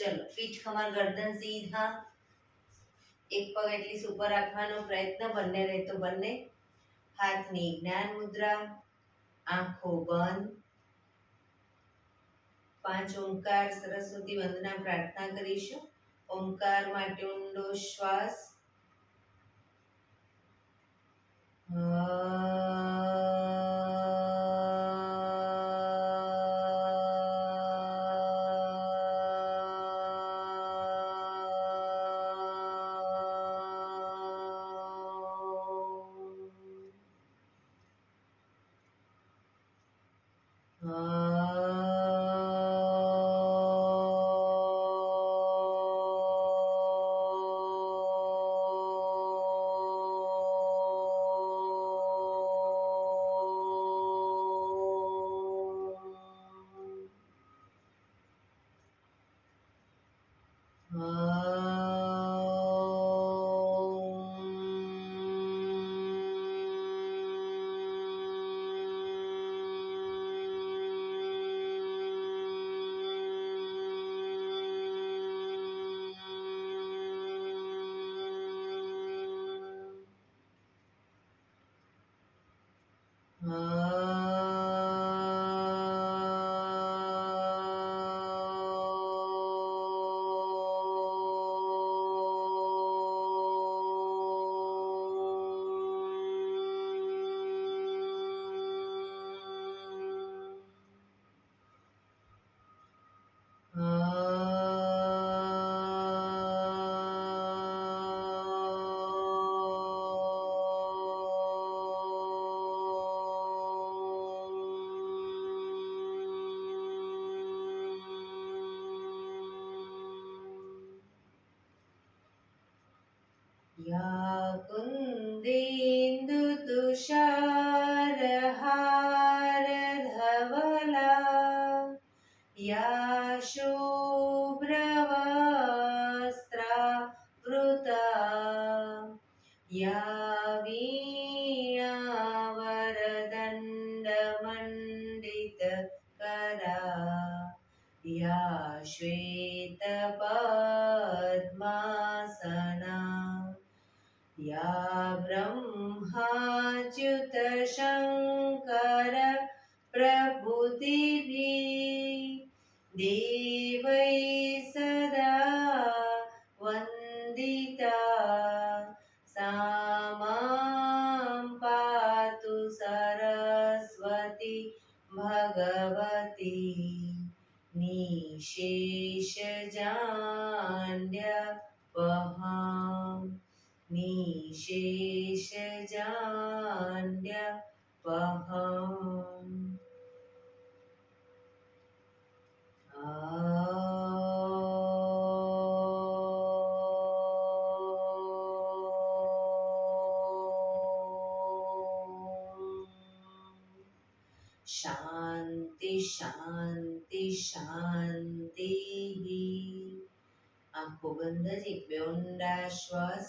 ચલો, પીઠ કમર ગરદન સીધા, એક પગ એટલી ઉપર રાખવાનો પ્રયત્ન, બંને રહે તો બંને. હાથની જ્ઞાન મુદ્રા, આંખો બંધ. 5 ઓમકાર સરસ્વતી વંદના પ્રાર્થના કરીશું. ઓમકાર માટે ઊંડો શ્વાસ. या कुन्देन्दु तुषारहारधवला या शुभ्रवस्त्रावृता या वीणावरदण्डमण्डितकरा या श्वेतपद्मासना या ब्रह्माच्युत शङ्कर प्रभृतिभिः देवैः सदा वन्दिता सा मां पातु सरस्वती भगवती निशेषजाड्यपहां निशेषजाड्यपहाम् शांति शांति शांति. आंखों बंद જ એક બે ઊંડા શ્વાસ.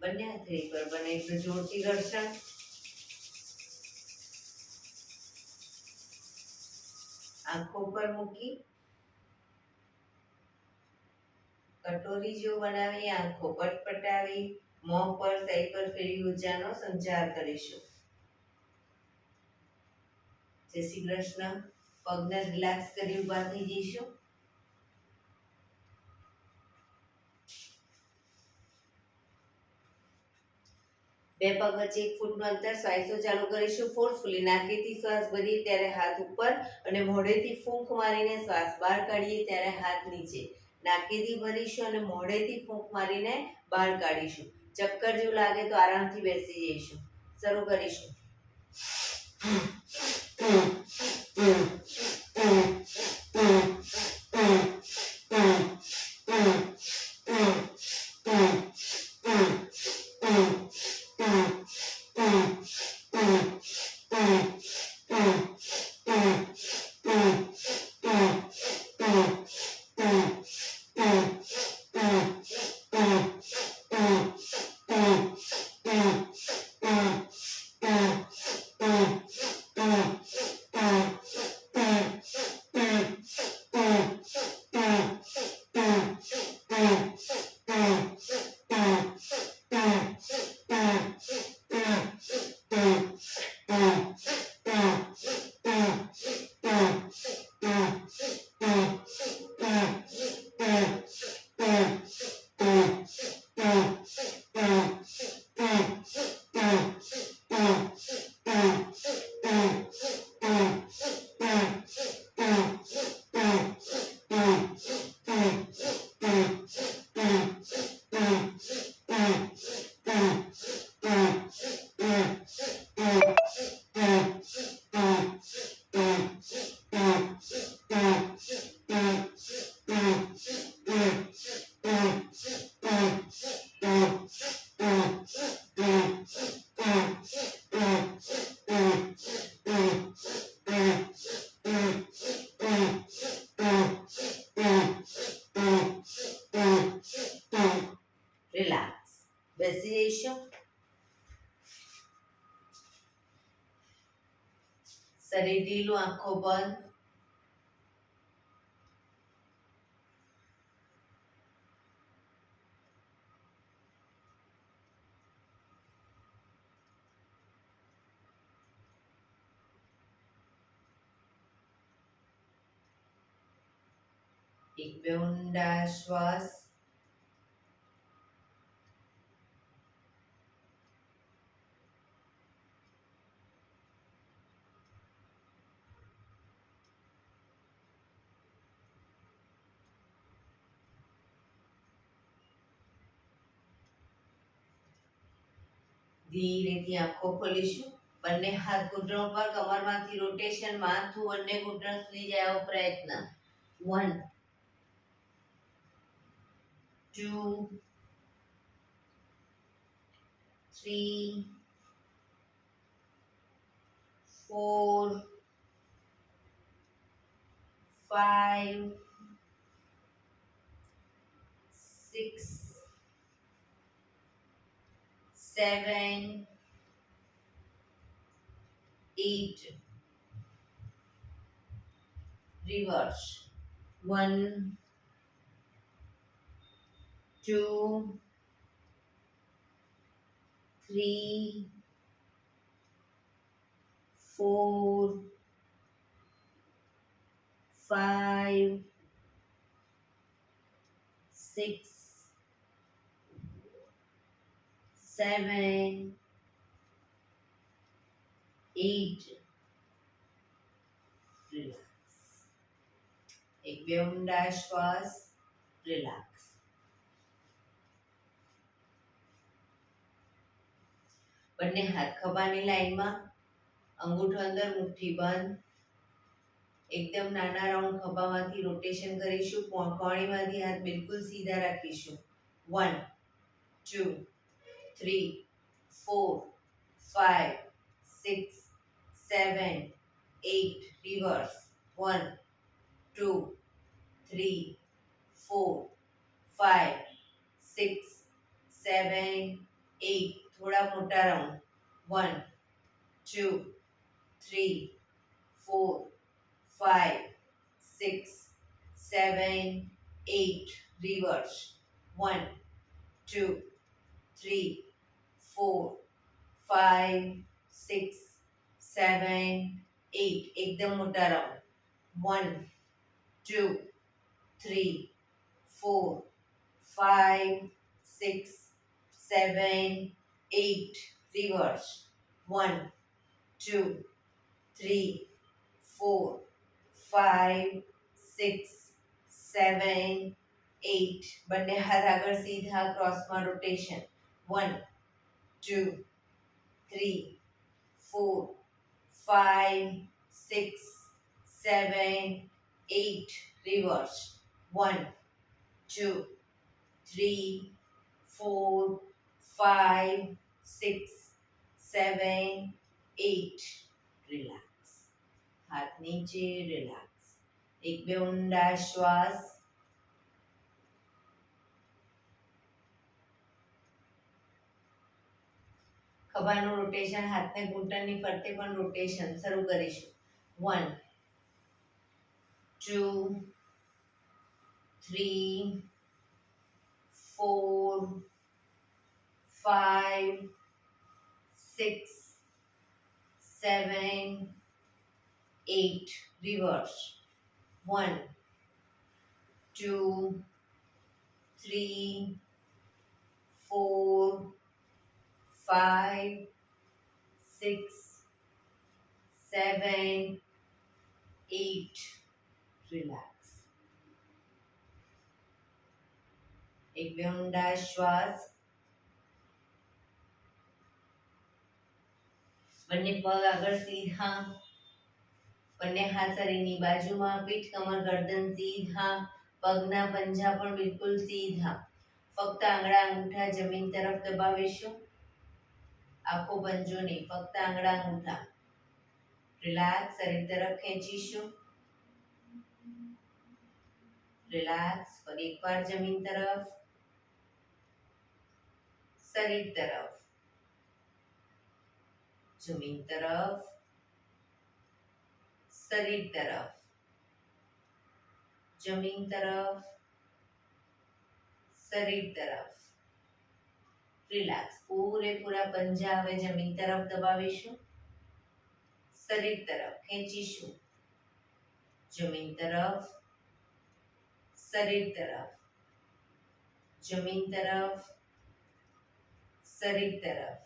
બંને હાથે પર બને એટલે જોરથી ઘર્ષણ. આંખો પર મૂકી કટોરી જેવું બનાવી આંખો પટપટાવી મોં પર સાઈડ પર ફેરી ઊર્જાનો સંચાર કરીશું. જય શ્રી કૃષ્ણ. પગને રિલેક્સ કરી ઊભા થઈ જઈશું. બે પગ વચ્ચે 1 ફૂટનું અંતર. શ્વાસો ચાલુ કરીશું. ફોર્સફુલી નાકેથી શ્વાસ ભરીએ ત્યારે હાથ ઉપર અને મોઢેથી ફૂંક મારીને શ્વાસ બહાર કાઢીએ ત્યારે હાથ નીચે. નાકેથી ભરીશું અને મોઢેથી ફૂંક મારીને બહાર કાઢીશું. ચક્કર જેવું લાગે તો આરામથી બેસી જઈશું. શરૂ કરીશું. શરીર ઢીલું, આંખો બંધ. એક બે ઊંડા શ્વાસ. ધીરેથી આંખો ખોલીશું. બંને હાથ ઘૂંટણો પર, કમરમાંથી રોટેશન, માથું બંને ઘૂંટણ સુધી જાય એવો પ્રયત્ન. 1 2 3 4 5 6 7 8. Reverse. 1 2 3 4 5 6 7 8. Relax. એક બે ઊંડા શ્વાસ. રિલેક્સ. બંને હાથ ખભાની લાઈનમાં, અંગૂઠો અંદર, મુઠ્ઠી બંધ. એકદમ નાના રાઉન્ડ ખભામાંથી રોટેશન કરીશું. કોણીમાંથી હાથ બિલકુલ સીધા રાખીશું. 1 2 3 4 5 6 7 8. Reverse. 1 2 3 4 5 6 7 8. થોડા મોટા રાઉન્ડ. 1 2 3 4 5 6 7 8. Reverse. 1 2 3 4 5 6 7 8. એકદમ મોટા રાઉન્ડ. 1 2 3 4 5 6 7 8. Reverse. 1 2 3 4 5 6 7 8. બંને હાથ આગળ સીધા, ક્રોસમાં રોટેશન. 1 2 3 4 5 6 7 8. Reverse. 1 2 3 4 5 6 7 8. રિલેક્સ. હાથ નીચે. રિલેક્સ. એક બે ઊંડા શ્વાસ. ખભાનું રોટેશન, હાથને ઘૂંટણની ફરતે પણ રોટેશન શરૂ કરીશું. 1 2 3 4 5 6 7 8. Reverse. 1 2 3 4 5 6 7 8. Relax. એક બે ઊંડા શ્વાસ. બંને પગ આગળ સીધા, બંને હાથ શરીરની બાજુમાં, પીઠ, કમર, ગરદન સીધા, પગના પંજા પણ બિલકુલ સીધા. ફક્ત આંગળા અંગૂઠા જમીન તરફ દબાવીશું. આખો પંજો નહીં, ફક્ત આંગળા અંગૂઠા. રિલેક્સ. શરીર તરફ ખેંચીશું. રિલેક્સ. ફરી એકવાર જમીન તરફ, શરીર તરફ, જમીન તરફ, શરીર તરફ, જમીન તરફ, શરીર તરફ. રિલેક્સ. પૂરેપૂરા પંજા હવે જમીન તરફ દબાવીશું, શરીર તરફ ખેંચીશું, જમીન તરફ, શરીર તરફ, જમીન તરફ, શરીર તરફ,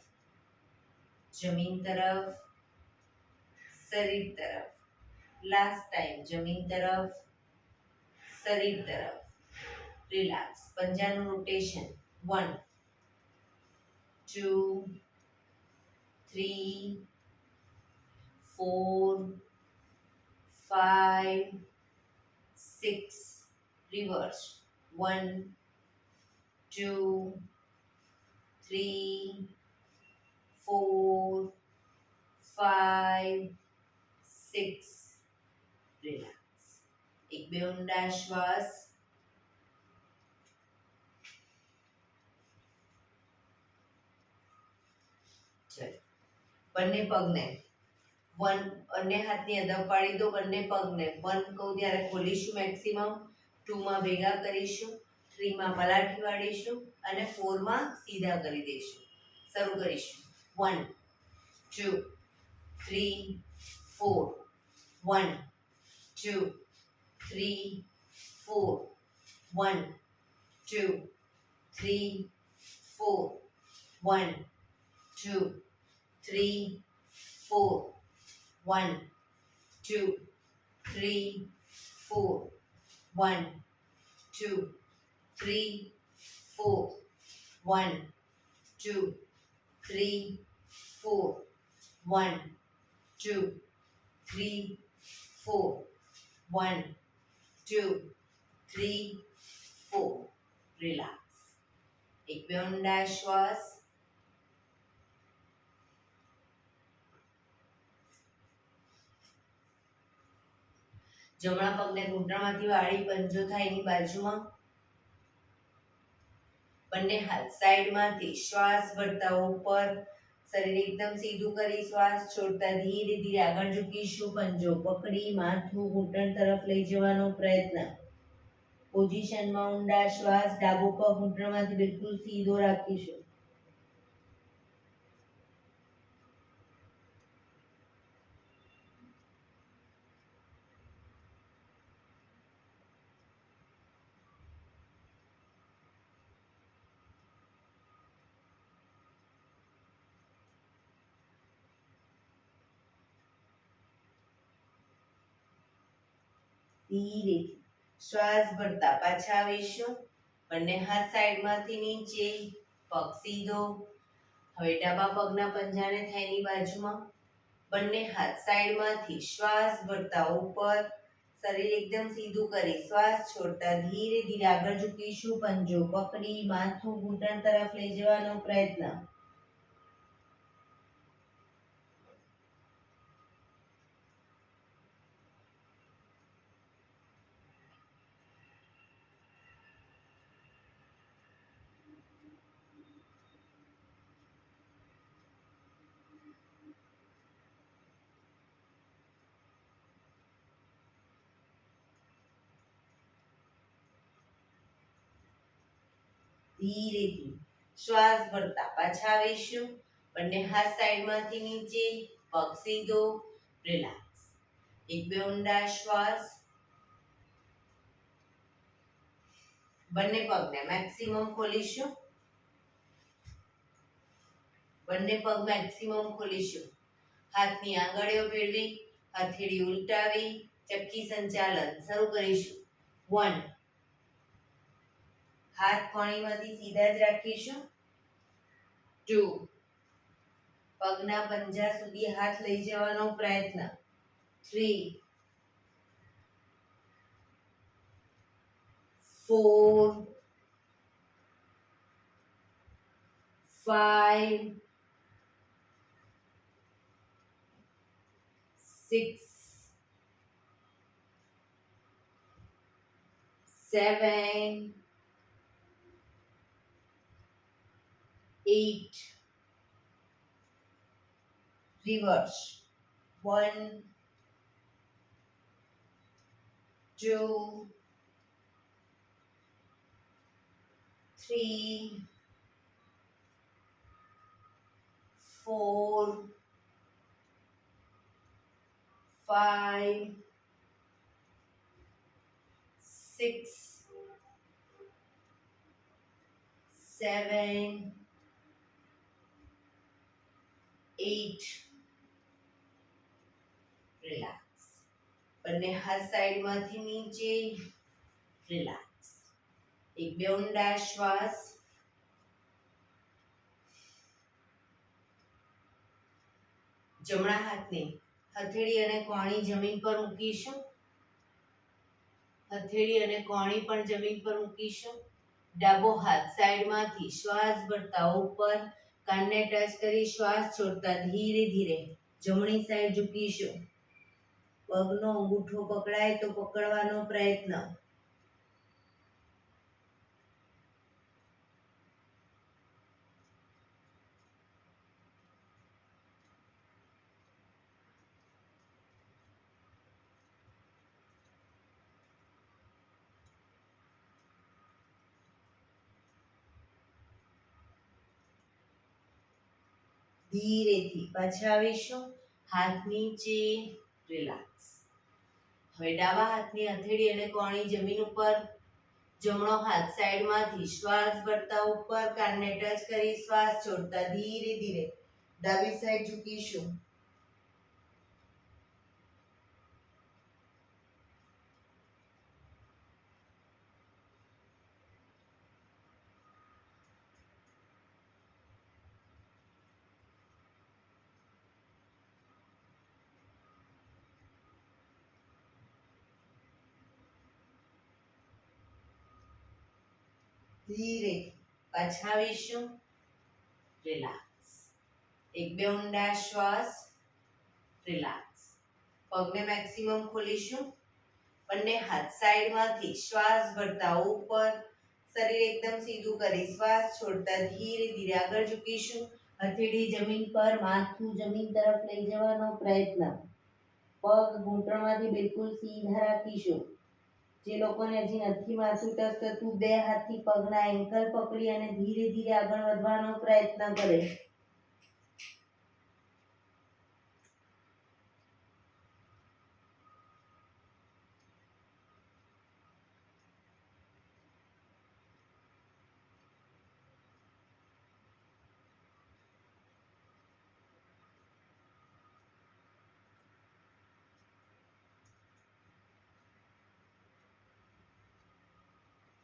જમીન તરફ, શરીર તરફ. લાસ્ટ ટાઈમ જમીન તરફ, શરીર તરફ. રિલેક્સ. પંજાનું રોટેશન 1 2 3 4 5 6. રિવર્સ 1 2 3 4 5 6. રિલેક્સ. એક બે ઊંડા શ્વાસ. બંને પગને બંને હાથની અદબ પાડી દો. બંને પગને 1 કહું ત્યારે ખોલીશું મેક્સિમમ, 2 માં ભેગા કરીશું, 3 માં પલાઠી વાળીશું અને 4 માં સીધા કરી દઈશું. શરૂ કરીશું. 1 2 3 4 1 2 3 4 1 2 3 4 1 2 3 4 1 2 3 4 1 2 3 4 1 2 3 4 1 2 3 4 1 2 3 4. રિલેક્સ. એક બે ઊંડા શ્વાસ. જમણા પગને ઘૂંટણમાંથી વાળી પંજો થાય એની બાજુમાં. બંને હાથ સાઈડમાંથી શ્વાસ ભરતા ઉપર, શરીર એકદમ સીધું કરી શ્વાસ છોડતા ધીરે ધીરે આગળ ઝૂકીશું. પંજો પકડી માથું ઘૂંટણ તરફ લઈ જવાનો પ્રયત્ન. પોઝિશનમાં ઊંડા શ્વાસ. ડાબો પગ ઘૂંટણમાંથી બિલકુલ સીધો રાખીશું. ધીરેથી શ્વાસ ભરતા પાછા આવીશું. બંને હાથ સાઈડમાંથી નીચે, પગ સીધો. હવે ડાબા પગના પંજાને થાયની બાજુમાં. બંને હાથ સાઈડમાંથી શ્વાસ ભરતા ઉપર, શરીર એકદમ સીધું કરી શ્વાસ છોડતા ધીરે ધીરે આગળ ઝૂકીશું. પંજો પકડી માથું ઘૂંટણ તરફ લઈ જવાનો પ્રયત્ન. ધીરેથી શ્વાસ ભરતા પાછા આવીશું. બંને હાથ સાઈડમાંથી નીચે, પગ સીધો. રિલેક્સ. એક બે ઊંડા શ્વાસ. બંને પગને મેક્સિમમ ખોલીશું. બંને પગ મેક્સિમમ ખોલીશું. હાથની આંગળીઓ ભેળવી, હથેળી ઉલટાવી, ચક્કી સંચાલન શરૂ કરીશું. 1 હાથ કોણીમાંથી સીધા જ રાખીશું. 2 પગના પંજા સુધી હાથ લઈ જવાનો પ્રયત્ન. 3 4 5 6 7 8. Reverse. 1 2, 3, 4, 5, 6, 7, 8. રિલેક્સ. બંને હાથ સાઈડમાંથી નીચે. રિલેક્સ. એક બે ઊંડા શ્વાસ. જમણા હાથને હથેળી અને કોણી જમીન પર મૂકીશું. હથેળી અને કોણી પણ જમીન પર મૂકીશું. ડાબો હાથ સાઈડમાંથી શ્વાસ ભરતા ઉપર કાનને ટચ કરી શ્વાસ છોડતા ધીરે ધીરે જમણી સાઈડ ઝૂકીશું. પગનો અંગૂઠો પકડાય તો પકડવાનો પ્રયત્ન. ધીરેથી પાછા આવીશું. હાથ નીચે. રિલેક્સ. હવે ડાબા હાથની હથેળી અને કોણી જમીન ઉપર. જમણો હાથ સાઈડમાંથી શ્વાસ ભરતા ઉપર કાનને ટચ કરી શ્વાસ છોડતા ધીરે ધીરે ડાબી સાઈડ ઝૂકીશું. ધીરે પાછા આવીશું. રિલેક્સ. એક બે ઊંડા શ્વાસ. રિલેક્સ. પગને મેક્સિમમ ખોલીશું. બંને હાથ સાઈડમાંથી શ્વાસ ભરતા ઉપર. શરીર એકદમ સીધું કરી શ્વાસ છોડતા ધીરે ધીરે આગળ ઝૂકીશું. હથેળી જમીન પર, માથું જમીન તરફ લઈ જવાનો પ્રયત્ન. પગ ઘૂંટણમાંથી બિલકુલ સીધા રાખીશું. જે લોકોને હજી નથી માથું ટચ થતું, બે હાથથી પગના એન્કલ પકડી અને ધીરે ધીરે આગળ વધવાનો પ્રયત્ન કરે.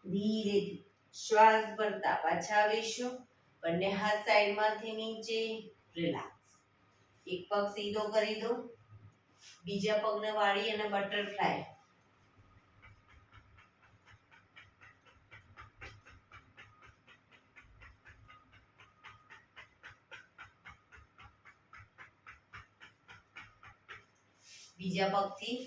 ધીરેથી શ્વાસ ભરતા પાછા આવીશું. બંને હાથ સાઈડમાંથી નીચે. રિલેક્સ. એક પગ સીધો કરી દો. બીજા પગને વાળી અને બટરફ્લાય. બીજા પગથી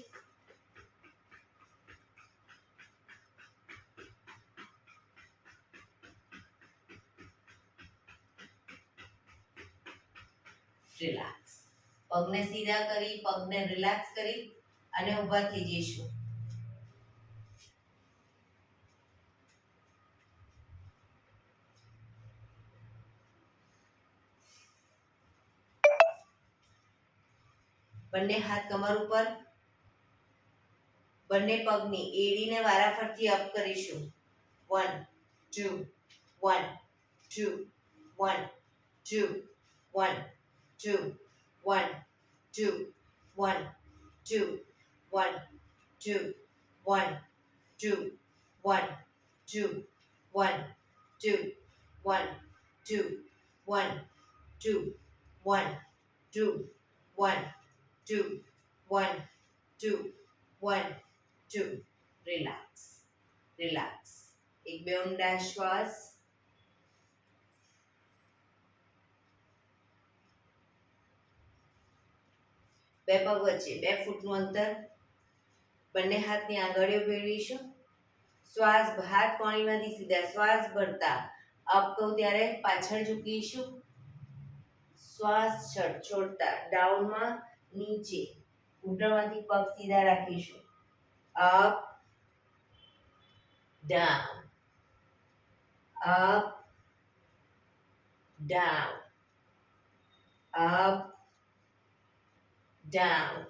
રિલેક્સ. પગને સીધા કરી, પગને રિલેક્સ કરી અને ઊભા થઈ જઈશું. બંને હાથ કમર ઉપર. બંને પગની એડીને વારાફરતી અપ કરીશું. 1 2 1 2 1 2 1 2 1 2 1 2 1 2 1 2 1 2 1 2 1 2 1 2 1 2 1 2 1 2 1 2. રિલેક્સ. રિલેક્સ. એક બે ઊંડા શ્વાસ. બે પગ વચ્ચે 2 ફૂટનું અંતર. બંને હાથની આંગળીઓ ભેળવીશું. શ્વાસ હાથ કોણીમાંથી સીધા શ્વાસ ભરતા અપ કહું ત્યારે પાછળ ઝૂકીશું. શ્વાસ છોડતા ડાઉનમાં નીચે. ઘૂંટણમાંથી પગ સીધા રાખીશું. Up down, up, down, up, down,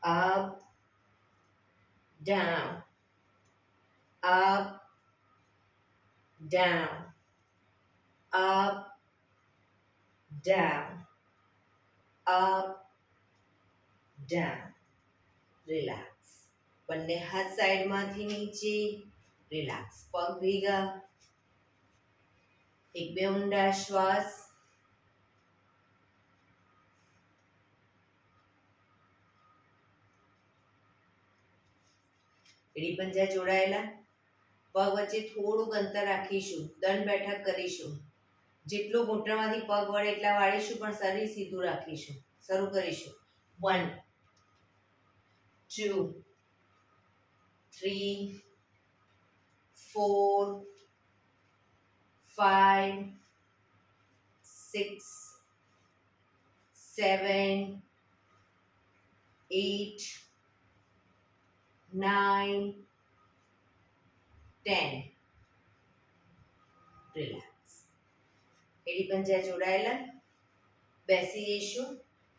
up, down, up, down, up, down, up, down. Relax. બંને હાથ સાઈડમાંથી નીચે. રિલેક્સ. પગ ભેગા. એક બે ઊંડા શ્વાસ. એડી પંજા જોડાયેલા. પગ વચ્ચે થોડુંક અંતર રાખીશું. દંડ બેઠક કરીશું. જેટલું ઘૂંટણમાંથી પગ વળે એટલા વાળીશું, પણ શરીર સીધું રાખીશું. શરૂ કરીશું. 1 2 3 4 5 6 7 8 9 10. રિલેક્સ. એડી પંજા જોડાયેલા. બેસી જઈશું.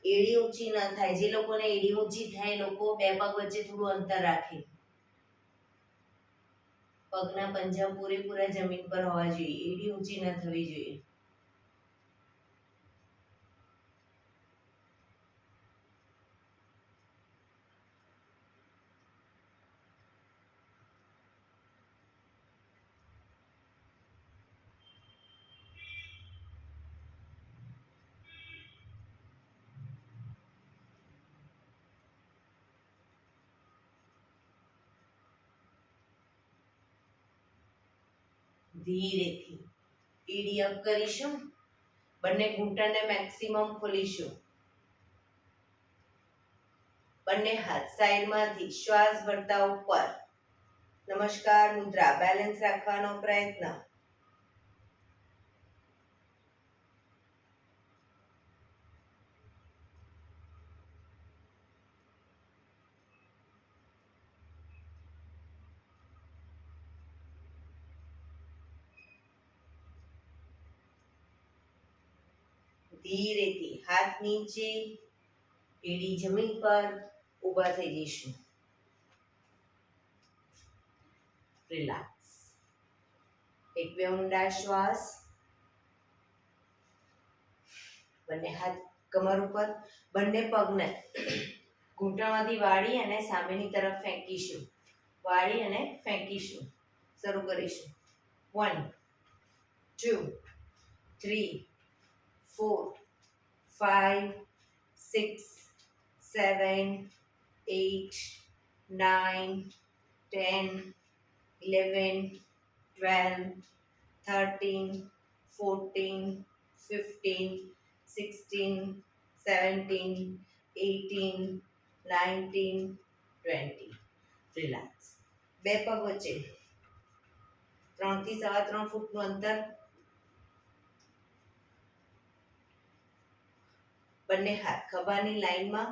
એડી ઊંચી ન થાય. જે લોકોને એડી ઊંચી થાય એ લોકો બે પગ વચ્ચે થોડું અંતર રાખે. પગના પંજા પૂરેપૂરા જમીન પર હોવા જોઈએ. એડી ઊંચી ન થવી જોઈએ. ધીરેથી એડી અપ કરીશું. બંને ઘૂંટણને મેક્સિમમ ખોલીશું. બંને હાથ સાઈડમાંથી શ્વાસ ભરતા ઉપર. નમસ્કાર મુદ્રા. બેલેન્સ રાખવાનો પ્રયત્ન. ધીરેથી હાથ નીચે. એડી જમીન પર. ઊભા થઈ જઈશું. રિલેક્સ. એક બે ઊંડા શ્વાસ. બંને હાથ કમર ઉપર. બંને પગને ઘૂંટણમાંથી વાળી અને સામેની તરફ ફેંકીશું. વાળી અને ફેંકીશું. શરૂ કરીશું. 1 2 3 4 5 6 7 8 9 10 11 12 13 14 15 16 17 18 19 20. રિલેક્સ. બે પગ વચ્ચે 3 થી 3.25 ફૂટનું અંતર. બંને હાથ ખભાની લાઈનમાં.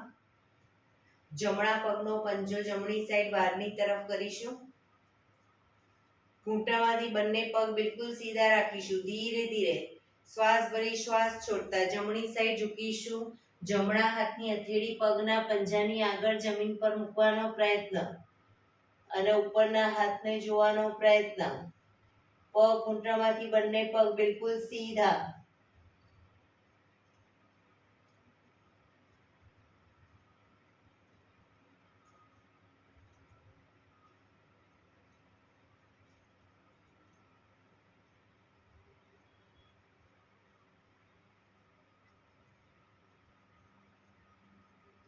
જમણા પગનો પંજો જમણી સાઈડ બહારની તરફ કરીશું. ઘૂંટણમાંથી બંને પગ બિલકુલ સીધા રાખીશું. ધીરે ધીરે શ્વાસ ભરી શ્વાસ છોડતા જમણી સાઈડ ઝૂકીશું. જમણા હાથની હથેળી પગના પંજાની આગળ જમીન પર મૂકવાનો પ્રયત્ન અને ઉપરના હાથને જોવાનો પ્રયત્ન. પગ ઘૂંટણમાંથી બંને પગ બિલકુલ સીધા.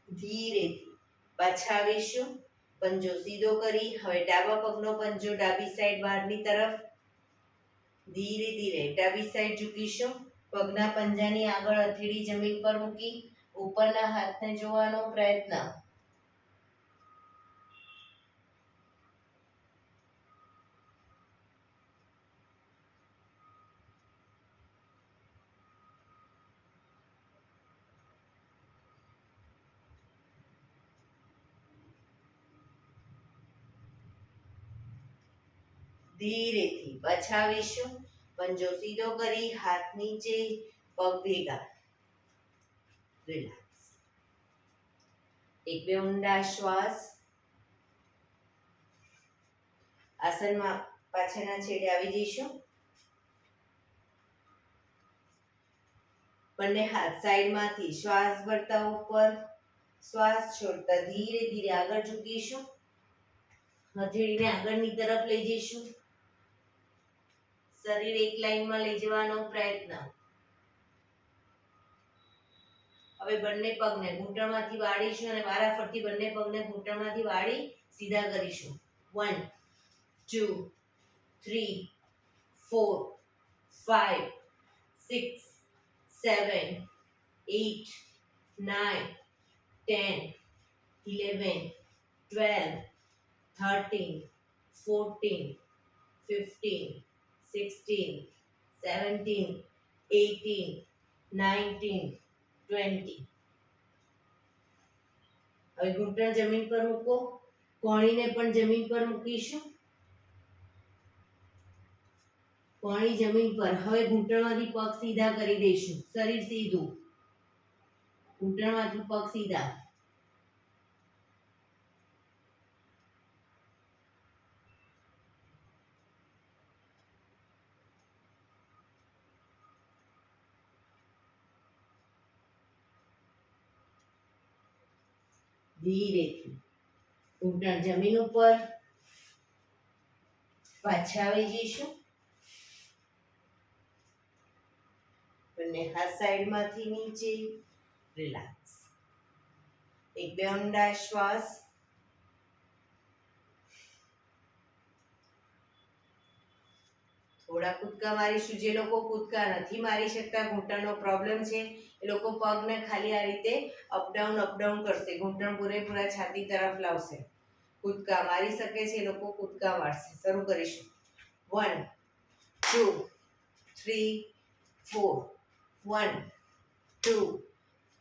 ધીરેથી પાછા આવીશું. પંજો સીધો કરી હવે ડાબા પગનો પંજો ડાબી સાઈડ બહારની તરફ. ધીરે ધીરે ડાબી સાઈડ ઝૂકીશું. પગના પંજાની આગળ હથેળી જમીન પર મૂકી ઉપરના હાથને જોવાનો પ્રયત્ન. ધીરેથી પછાવીશું. પંજો સીધો કરી હાથ નીચે, પગ ભેગા. રિલેક્સ. એક બે ઊંડા શ્વાસ. આસનમાં પાછળના છેડે આવી જઈશું. બંને હાથ સાઈડમાંથી શ્વાસ ભરતા ઉપર, શ્વાસ છોડતા ધીરે ધીરે આગળ ઝૂકીશું. હથેળીને આગળની તરફ લઈ જઈશું. શરીર એક લાઈનમાં લઈ જવાનો પ્રયત્ન. હવે બંને પગને ઘૂંટણમાંથી વાળીશું અને વારાફરતી બંને પગને ઘૂંટણમાંથી વાળી સીધા કરીશું. 1 2 3 4 5 6 7 8 9 10 11 12 13 14 15 16 17 18 19 20. હવે ઘૂંટણ જમીન પર મૂકો. કોણીને પણ જમીન પર મૂકીશું. કોણી જમીન પર. હવે ઘૂંટણમાંથી પગ સીધા કરી દઈશું. શરીર સીધું. ઘૂંટણમાંથી પગ સીધા. ધીરેથી ઘૂંટણ જમીન ઉપર. પાછા આવી જઈશું. બંને હાથ સાઈડમાંથી નીચે. રિલેક્સ. એક બે ઊંડા શ્વાસ. થોડા કૂદકા મારીશું. જે લોકો કૂદકા નથી મારી શકતા, ઘૂંટણનો પ્રોબ્લેમ છે, એ લોકો પગને ખાલી આ રીતે અપડાઉન કરશે. ઘૂંટણ પૂરેપૂરા છાતી તરફ લાવશે. કૂદકા મારી શકે છે એ લોકો કૂદકા મારશે. શરૂ કરીશું. 1 2 3 4 1 2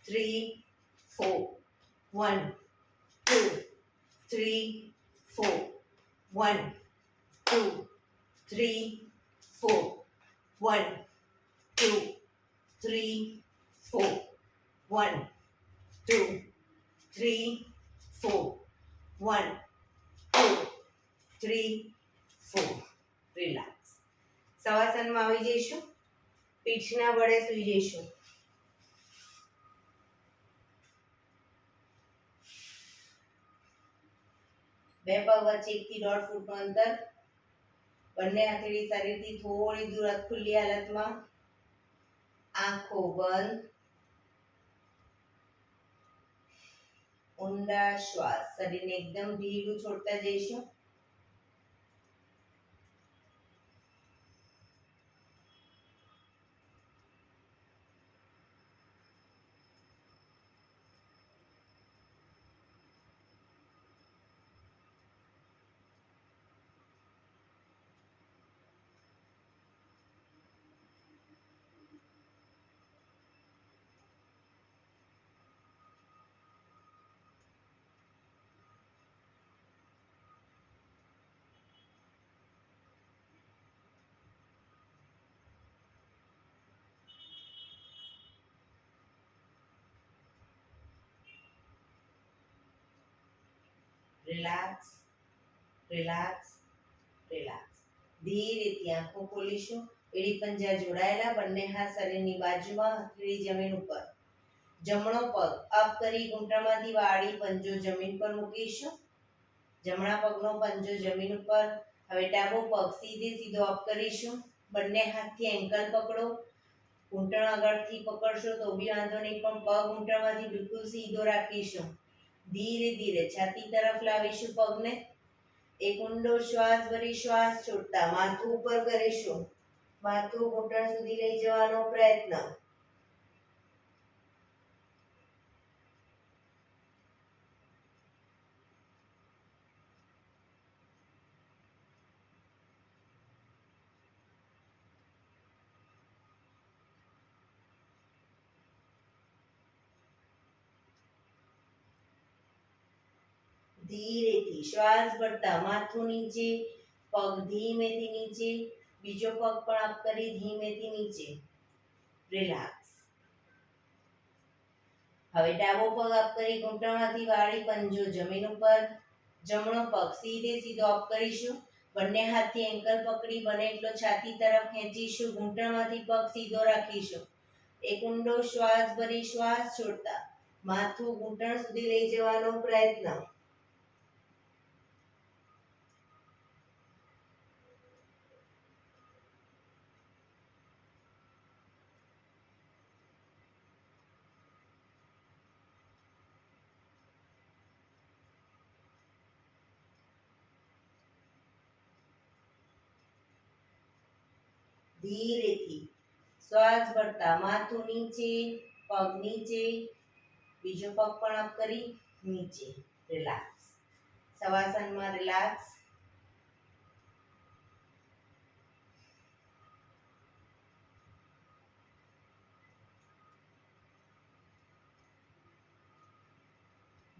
3 4 1 2 3 4 1 2 3 4 1 2 3 4 1 2 3 4 1 2 3 4. રિલેક્સ. શવાસનમાં આવી જઈશું. પીઠના બળે સૂઈ જઈશું. બે પગ વચ્ચે 1 થી 1.5 ફૂટનું અંતર. બંને હથેળી શરીરથી થોડી દૂર ખુલ્લી હાલતમાં. આંખો બંધ. ઊંડા શ્વાસ. શરીરને એકદમ ઢીલું છોડતા જઈશું. રિલેક્સ. રિલેક્સ. રિલેક્સ. ધીરેથી આંખો ખોલીશું. એડી પંજા જોડાયેલા. બંને હાથ શરીરની બાજુમાં. હથેળી જમીન ઉપર. જમણો પગ અપ કરી ઘૂંટણમાંથી વાળી પંજો જમીન પર મૂકીશું. જમણા પગનો પંજો જમીન ઉપર. હવે ડાબો પગ સીધો અપ કરીશું. બંને હાથથી એન્કલ પકડો. ઘૂંટણ આગળથી પકડશો તો બી વાંધો નહીં, પણ પગ ઘૂંટણમાંથી બિલકુલ સીધો રાખીશું. ધીરે ધીરે છાતી તરફ લાવીશું પગને. એક ઊંડો શ્વાસ ભરી શ્વાસ છોડતા માથું ઉપર કરીશું. માથું ઘૂંટણ સુધી લઈ જવાનો પ્રયત્ન. ધીરેથી શ્વાસ ભરતા માથું નીચે, પગ ધીમેથી નીચે, બીજો પગ પણ અપ કરી ધીમેથી નીચે. રિલેક્સ. હવે ડાબો પગ અપ કરી ઘૂંટણમાંથી વાળી પંજો જમીન ઉપર. જમણો પગ સીધે સીધો અપ કરીશું. બંને હાથથી એન્કલ પકડી બને એટલો છાતી તરફ ખેંચીશું. ઘૂંટણમાંથી પગ સીધો રાખીશું. એક ઊંડો શ્વાસ ભરી શ્વાસ છોડતા માથું ઘૂંટણ સુધી લઈ જવાનો પ્રયત્ન. ધીરેથી શ્વાસ ભરતા માથું નીચે, પગ નીચે, બીજો પગ પણ અપ કરી નીચે. રિલેક્સ. શવાસનમાં રિલેક્સ.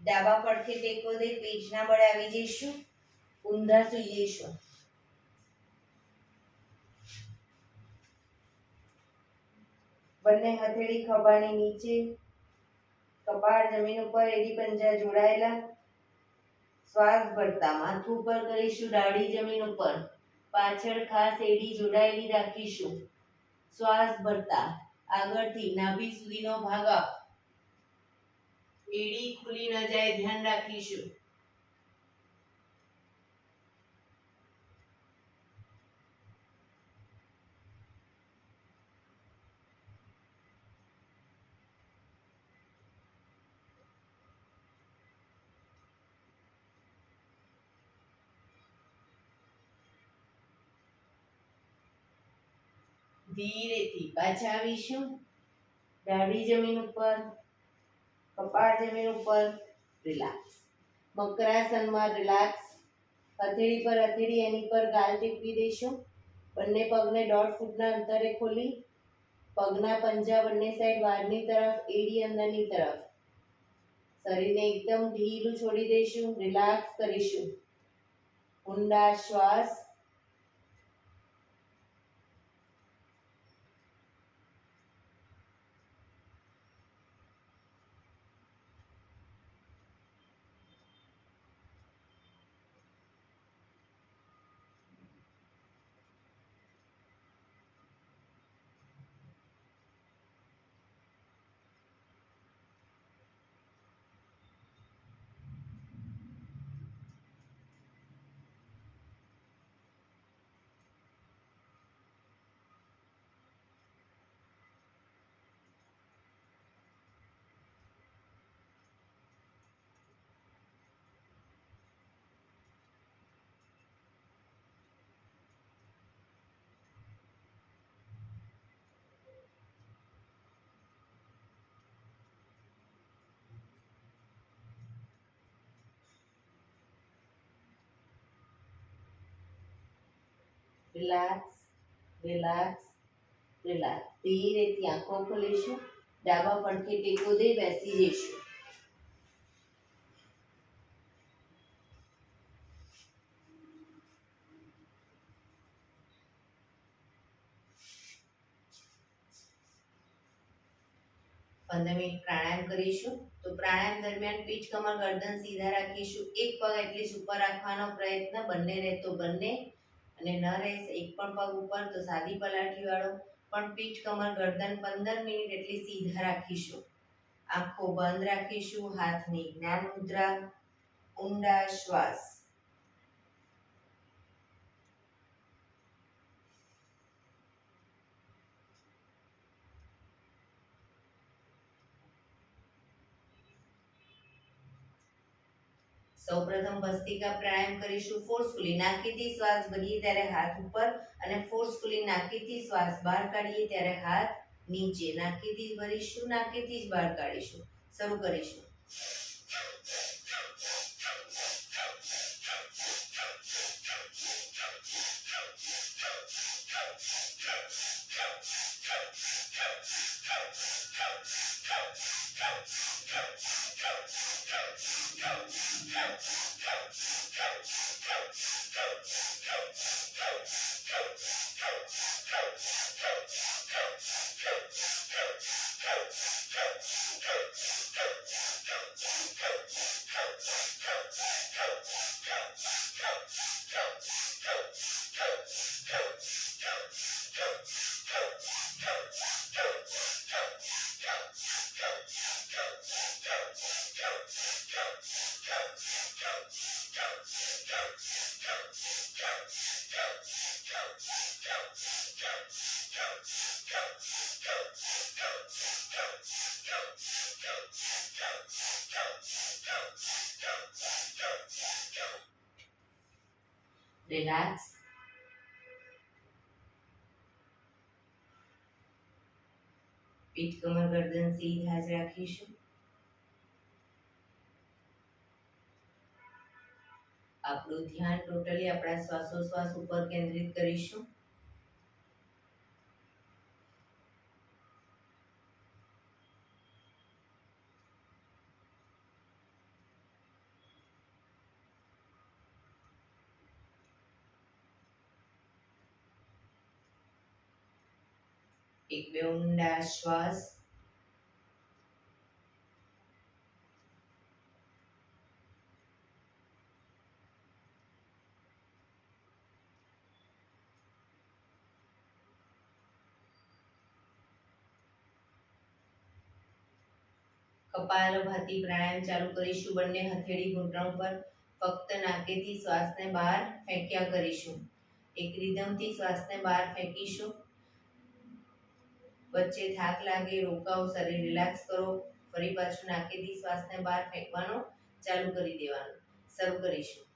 ડાબા પડખે ટેકો દઈ પેટના બળે આવી જઈશું. ઊંધા સૂઈ જઈશું. બંને હથેળી ખભાની નીચે, કપાળ જમીન ઉપર, એડી પંજા જોડાયેલા. શ્વાસ ભરતા માથું ઉપર કરીશું, દાઢી જમીન ઉપર, પાછળ ખાસ એડી જોડાયેલી રાખીશું. શ્વાસ ભરતા આગળથી નાભી સુધીનો ભાગ અપ. એડી ખુલી ન જાય ધ્યાન રાખીશું. ધીરેથી પાછા આવીશું. દાઢી જમીન ઉપર, કપાળ જમીન ઉપર. રિલેક્સ. મકરાસનમાં રિલેક્સ. હથેળી પર હથેળી એની પર ગાલ ટેકવી દઈશું. બંને પગને 1.5 ફૂટના અંતરે ખોલી પગના પંજા બંને સાઈડ બહારની તરફ, એડી અંદરની તરફ. શરીરને એકદમ ઢીલું છોડી દઈશું. રિલેક્સ કરીશું. ઊંડા શ્વાસ. રિલેક્સ. રિલેક્સ. રિલેક્સ. ધીરેથી આંખો ખોલીશું. ડાબા પડખે ટેકો દઈ બેસી જઈશું. પ્રાણાયામ કરીશું. તો પ્રાણાયામ દરમિયાન પીઠ, કમર, ગરદન સીધા રાખીશું. એક પગ એટલીસ્ટ ઉપર રાખવાનો પ્રયત્ન. બંને રહે તો બંને, અને ન રહે એક પણ પગ ઉપર તો સાદી પલાઠી વાળો. પણ પીઠ, કમર, ગરદન 15 મિનિટ એટલી સીધા રાખીશું. આંખો બંધ રાખીશું. હાથની જ્ઞાન મુદ્રા. ઊંડા શ્વાસ. સૌપ્રથમ ભસ્ત્રિકા પ્રાણાયામ કરીશું. ફોર્સફુલી નાકેથી શ્વાસ ભરીએ ત્યારે હાથ ઉપર, અને ફોર્સફુલી નાકેથી શ્વાસ બહાર કાઢીએ ત્યારે હાથ નીચે. નાકેથી ભરીશું, નાકેથી જ બહાર કાઢીશું. શરૂ કરીશું. રિલેક્સ. પીઠ કમર ગરદન સીધા જ રાખીશું. આપણું ધ્યાન ટોટલી આપણા શ્વાસોશ્વાસ ઉપર કેન્દ્રિત કરીશું. એક બે ઊંડા શ્વાસ. કપાલભાતિ પ્રાણાયામ ચાલુ કરીશું. બંને હથેળી ઘૂંટણ પર. ફક્ત નાકેથી શ્વાસને બહાર ફેંક્યા કરીશું. એક રિધમથી શ્વાસને બહાર ફેંકીશું. વચ્ચે થાક લાગે, રોકાઓ, શરીર રિલેક્સ કરો. ફરી પાછું નાકેથી શ્વાસને બહાર ફેંકવાનો ચાલુ કરી દેવાનું. શરૂ કરીશું.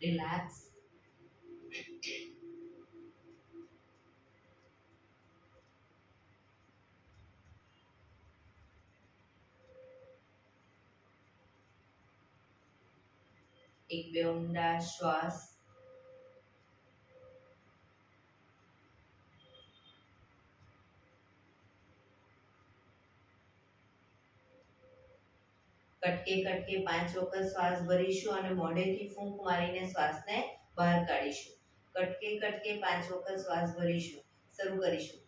રિલેક્સ. એક બે ઊંડા શ્વાસ. કટકે કટકે 5 વખત શ્વાસ ભરીશું અને મોઢેથી ફૂંક મારીને શ્વાસને બહાર કાઢીશું. કટકે કટકે 5 વખત શ્વાસ ભરીશું. શરૂ કરીશું.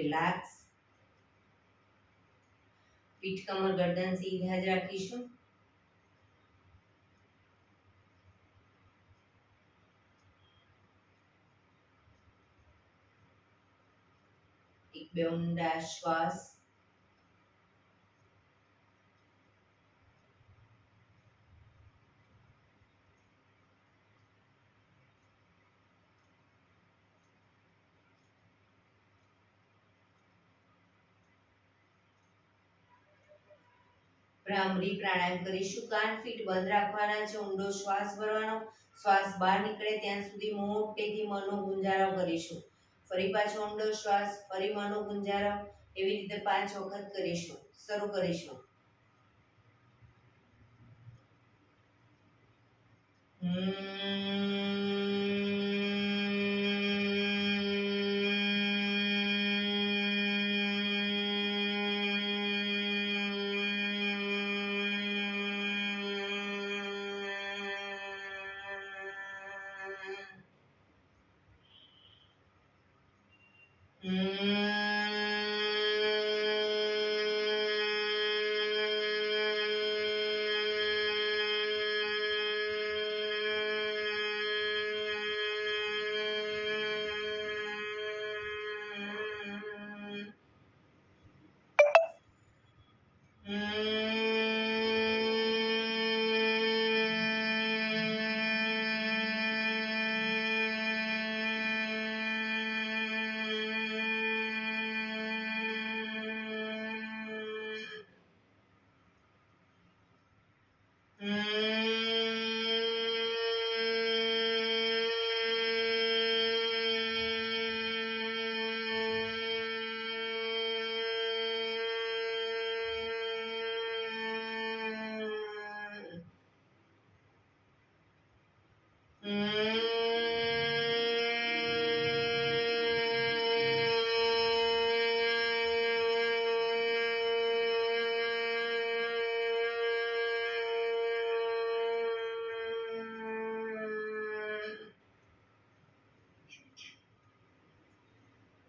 રિલેક્સ. પીઠ કમર ગરદન સીધા જ રાખીશું. એક બે ઊંડા શ્વાસ. ભ્રામરી પ્રાણાયામ કરીશું. કાન ફીટ બંધ રાખવાના છે. ઊંડો શ્વાસ ભરવાનો. શ્વાસ બહાર નીકળે ત્યાં સુધી મોટેથી મનનો ગુંજારો કરીશું. ફરી પાછો ઊંડો શ્વાસ, ફરી મનનો ગુંજારો. એવી રીતે 5 વખત કરીશું. શરૂ કરીશું.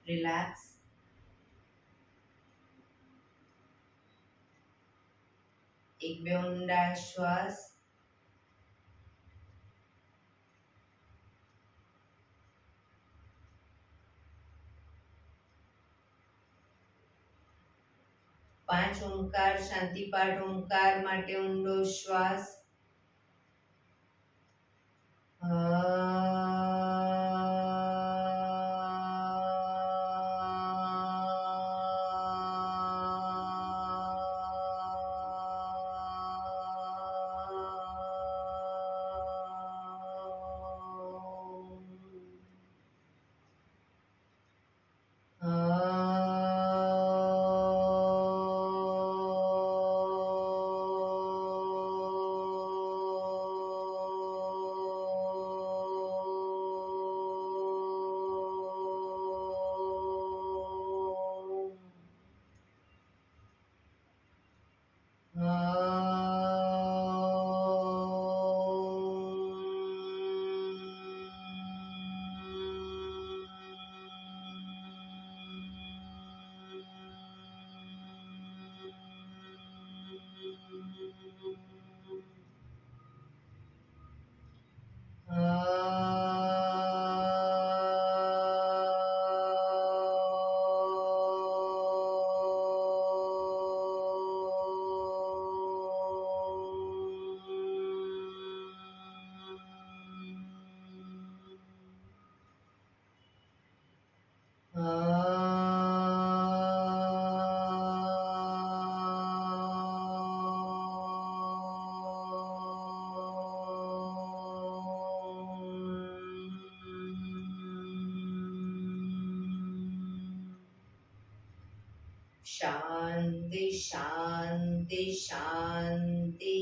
રિલેક્સ. એક બે ઊંડા શ્વાસ. પાંચ ઓમકાર શાંતિ પાઠ. ઓમકાર માટે ઊંડો શ્વાસ. શાંતિ શાંતિ શાંતિ.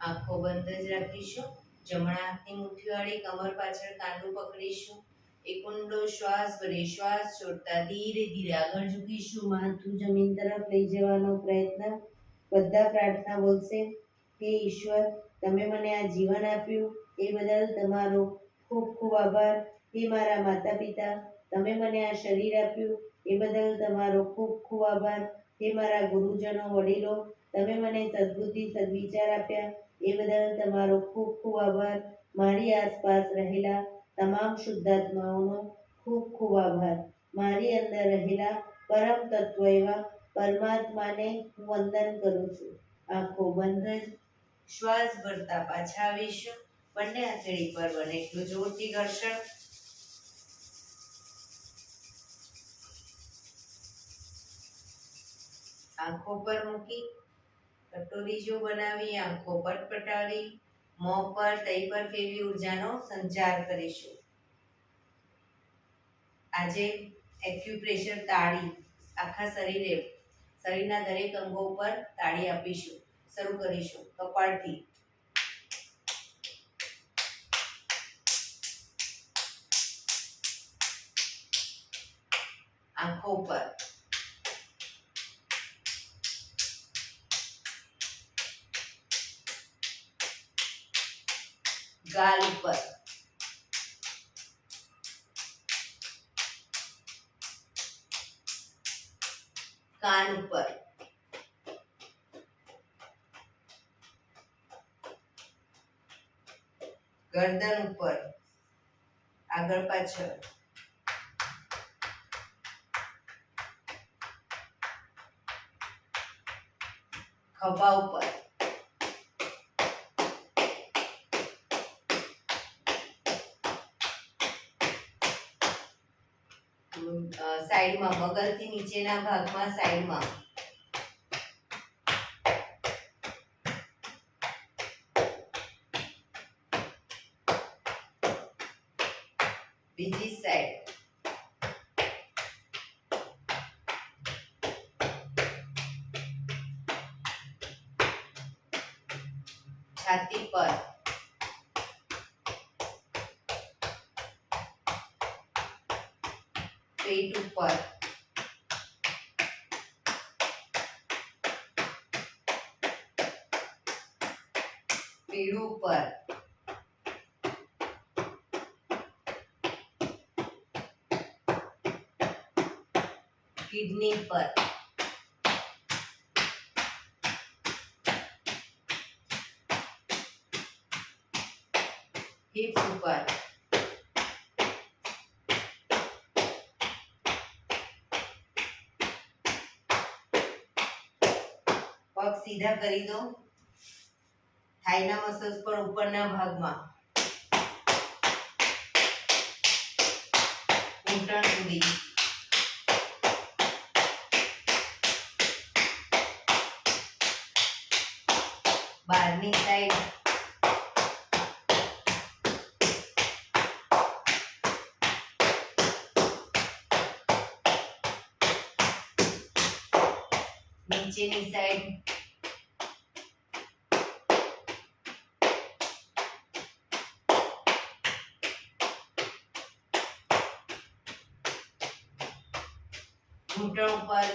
આંખો બંધ જ રાખીશું. જમણા હાથની મુઠ્ઠી વાળી કમર પાછળ કાંડું પકડીશું. એક ઊંડો શ્વાસ ભરી શ્વાસ છોડતા ધીરે ધીરે આગળ ઝૂકીશું. માથું જમીન તરફ લઈ જવાનો પ્રયત્ન. બધા પ્રાર્થના બોલશે. હે ઈશ્વર, તમે મને આ જીવન આપ્યું એ બદલ તમારો ખૂબ ખૂબ આભાર. હે મારા માતા પિતા, તમે મને આ શરીર આપ્યું એ બદલ તમારો ખૂબ ખૂબ આભાર. હે મારા ગુરુજનો, વડીલો, તમે મને સદબુદ્ધિ, સદવિચાર આપ્યા એ બદલ તમારો ખૂબ ખૂબ આભાર. મારી આસપાસ રહેલા તમામ શુદ્ધાત્માઓનો ખૂબ ખૂબ આભાર. મારી અંદર રહેલા પરમ તત્વ એવા પરમાત્માને હું વંદન કરું છું. આંખો બંધ જ શ્વાસ ભરતા પાછા આવીશું. બંને હથેળી પર બને એટલું જોરથી ઘર્ષણ. આંખો પર મૂકી કટોરી જો બનાવી આંખો પટપટાવી મોં પર તઈ પર ફેરવી ઉર્જાનો સંચાર કરીશું. આજે એક્યુપ્રેશર તાળી આખા શરીરના દરેક અંગો પર તાળી આપીશું. શરૂ કરીશું કપાળથી. આંખો પર, ગાલ ઉપર, કાન ઉપર, ગરદન ઉપર, આગળ પાછળ, ખભા ઉપર, સાઈડમાં બગલથી નીચેના ભાગમાં સાઈડમાં, બીજી સાઈડ, છાતી પર, પેટ ઉપર, પીઠ ઉપર, કિડની પર, હિપ્સ ઉપર, પગ સીધા કરી દો. થાઈના મસલ્સ પર ઉપરના ભાગમાં, ઘૂંટણ સુધી, બહારની સાઈડ, નીચેની સાઈડ, ઘૂંટણ ઉપર,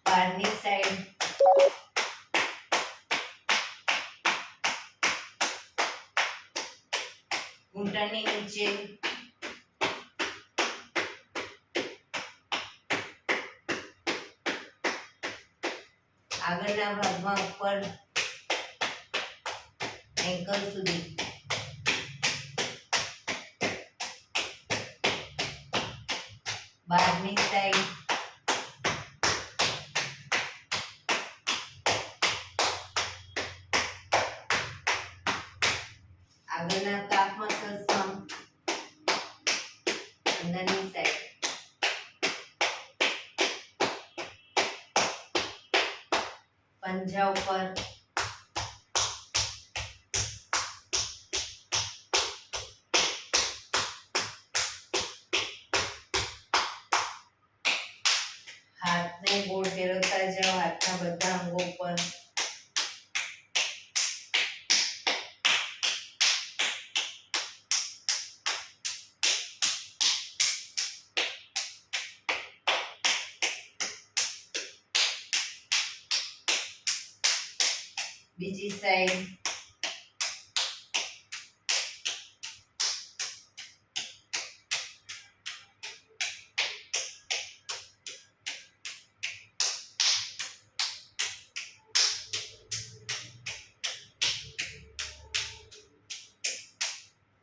બહારની સાઈડ, ઘૂંટણની નીચે, આગળના ભાગમાં ઉપર એન્કલ સુધી, બહારની સાઈડ, આગળના કાફ મસલ્સમાં, અંદરની સાઈડ, પંજા ઉપર, હાથને ગોળ ફેરવતા જાઓ હાથના બધા અંગો પર. બીજી સાઈડ.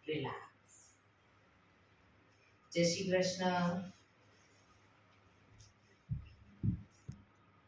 રિલેક્સ. જય શ્રી કૃષ્ણ.